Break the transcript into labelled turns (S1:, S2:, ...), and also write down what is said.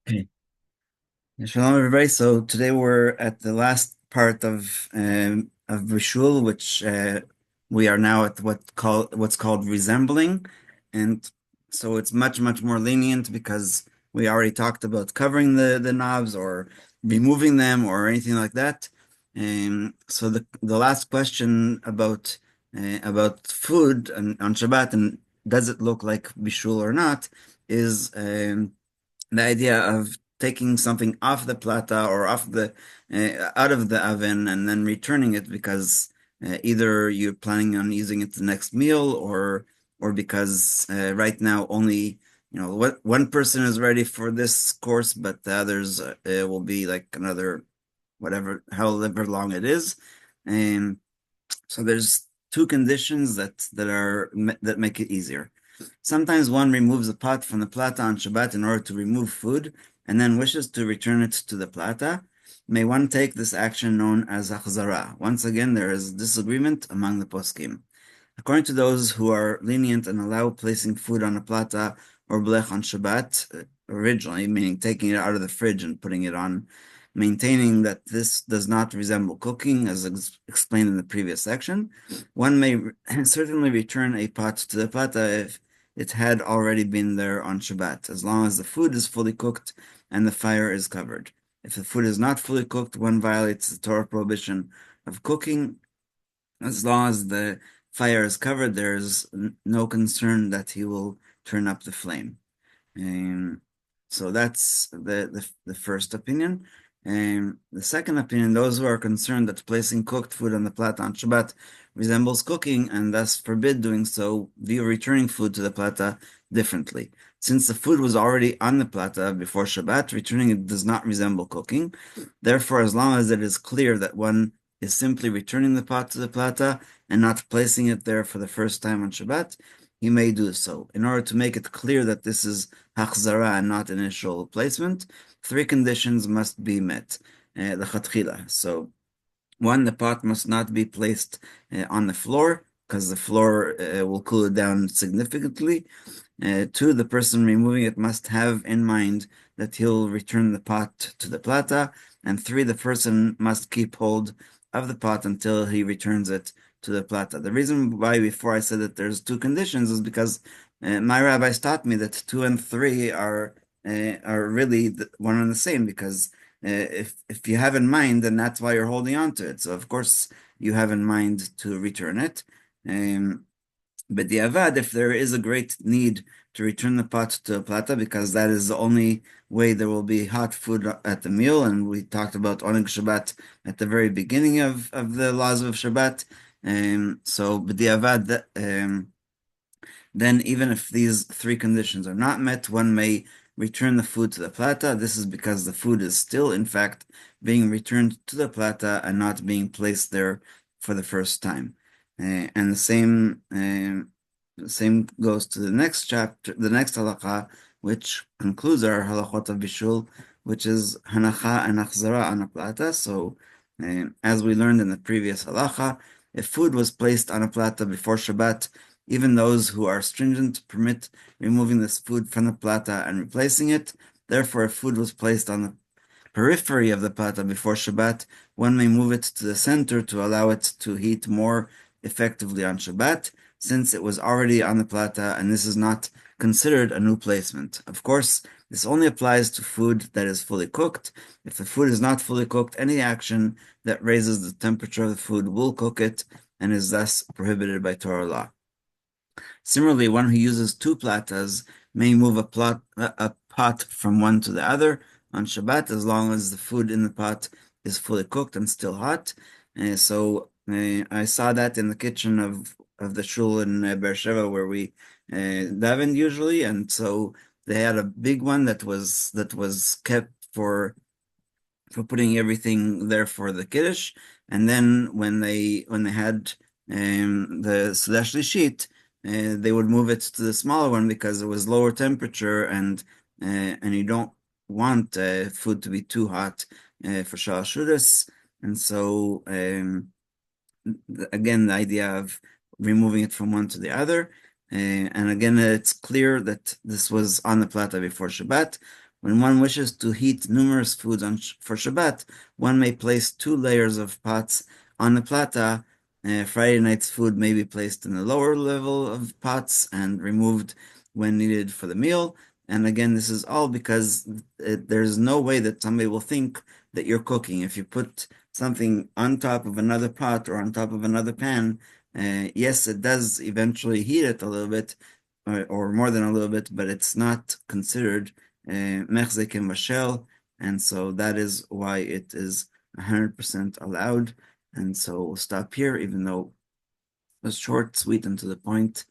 S1: Okay. Shalom, everybody. So today we're at the last part of Rishul, which we are now at what's called resembling, and so it's much more lenient because we already talked about covering the knobs or removing them or anything like that. So the last question about food on Shabbat and does it look like Bishul or not is the idea of taking something off the plata or off the out of the oven and then returning it because either you're planning on using it the next meal or because right now only what one person is ready for this course, but the others will be like another whatever however long it is. And so there's two conditions that make it easier. Sometimes one removes a pot from the plata on Shabbat in order to remove food and then wishes to return it to the plata. May one take this action known as HACHZARA? Once again, there is disagreement among the poskim. According to those who are lenient and allow placing food on a plata or blech on Shabbat, originally, meaning taking it out of the fridge and putting it on, maintaining that this does not resemble cooking, as explained in the previous section, one may certainly return a pot to the plata if it had already been there on Shabbat, as long as the food is fully cooked and the fire is covered. If the food is not fully cooked, one violates the Torah prohibition of cooking. As long as the fire is covered, there is no concern that he will turn up the flame. Um, so that's the first opinion. The second opinion, those who are concerned that placing cooked food on the plata on Shabbat resembles cooking and thus forbid doing so, view returning food to the plata differently. Since the food was already on the plata before Shabbat, returning it does not resemble cooking. Therefore, as long as it is clear that one is simply returning the pot to the plata and not placing it there for the first time on Shabbat, he may do so. In order to make it clear that this is HACHZARA and not initial placement, three conditions must be met. The chatchila. So, one, the pot must not be placed on the floor because the floor will cool it down significantly. Two, the person removing it must have in mind that he'll return the pot to the plata. And three, the person must keep hold of the pot until he returns it to the plata. The reason why before I said that there's two conditions is because my rabbis taught me that two and three are really one and the same because if you have in mind, then that's why you're holding on to it. So of course you have in mind to return it. But the avad, if there is a great need to return the pot to a plata, because that is the only way there will be hot food at the meal, and we talked about Oneg Shabbat at the very beginning of the laws of Shabbat. But the avad, then even if these three conditions are not met, one may return the food to the plata. This is because the food is still, in fact, being returned to the plata and not being placed there for the first time. And the same goes to the next chapter, the next halacha, which concludes our halachot of bishul, which is hanacha and achzara on a plata. So, as we learned in the previous halacha, if food was placed on a plata before Shabbat, even those who are stringent permit removing this food from the plata and replacing it. Therefore, if food was placed on the periphery of the plata before Shabbat, one may move it to the center to allow it to heat more effectively on Shabbat, since it was already on the plata and this is not considered a new placement. Of course, this only applies to food that is fully cooked. If the food is not fully cooked, any action that raises the temperature of the food will cook it and is thus prohibited by Torah law. Similarly, one who uses two platas may move a pot from one to the other on Shabbat as long as the food in the pot is fully cooked and still hot. I saw that in the kitchen of the shul in Beersheba where we davened usually, and so they had a big one that was kept for putting everything there for the kiddush, and then when they had the Seder Shlishit, they would move it to the smaller one because it was lower temperature and you don't want food to be too hot for Shal Shudas. And so again, the idea of removing it from one to the other. And again, it's clear that this was on the plata before Shabbat. When one wishes to heat numerous foods for Shabbat, one may place two layers of pots on the Plata. Friday night's food may be placed in the lower level of pots and removed when needed for the meal. And again, this is all because there's no way that somebody will think that you're cooking. If you put something on top of another pot or on top of another pan, yes, it does eventually heat it a little bit, or more than a little bit, but it's not considered mechzek and mashel, and so that is why it is 100% allowed. And so we'll stop here, even though it was short, sweet, and to the point.